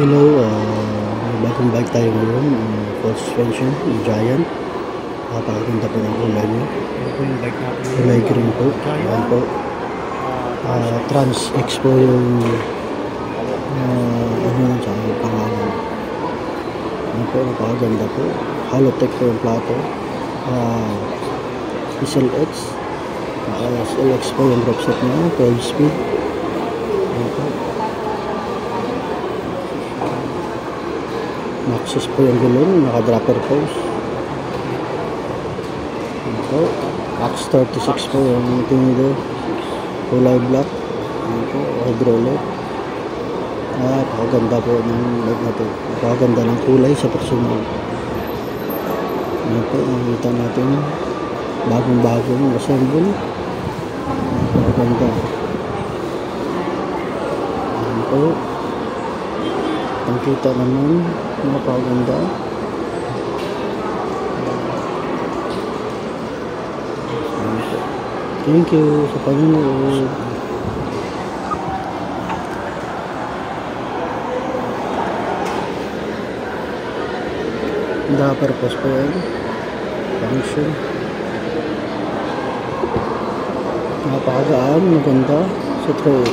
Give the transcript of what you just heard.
Hello, may bagong bike tayo ngayon, full suspension, Giant. Napakaganda po ng kulay niya. Kulay green po. Ayan po. Trans X po yung ano yun sa pangalan. Ayan po, napakaganda po. Halotech po yung plato. SLX. SLX po yung drop set niya, 12 speed. Ayan po. Maxis po yung gulong, naka-dropper post. Ayan po. Axe 36 po yung tinido. Kulay black. Ayan po, hydraulic. Napakaganda po ng bike na po. Napakaganda ng kulay sa personal. Ayan po, makikita natin bagong assemble. Napakaganda. Ayan po. Ang kita naman, napakaganda. Thank you sa panonood. Purpose po yan. Function. Napakagaan, maganda sa trail.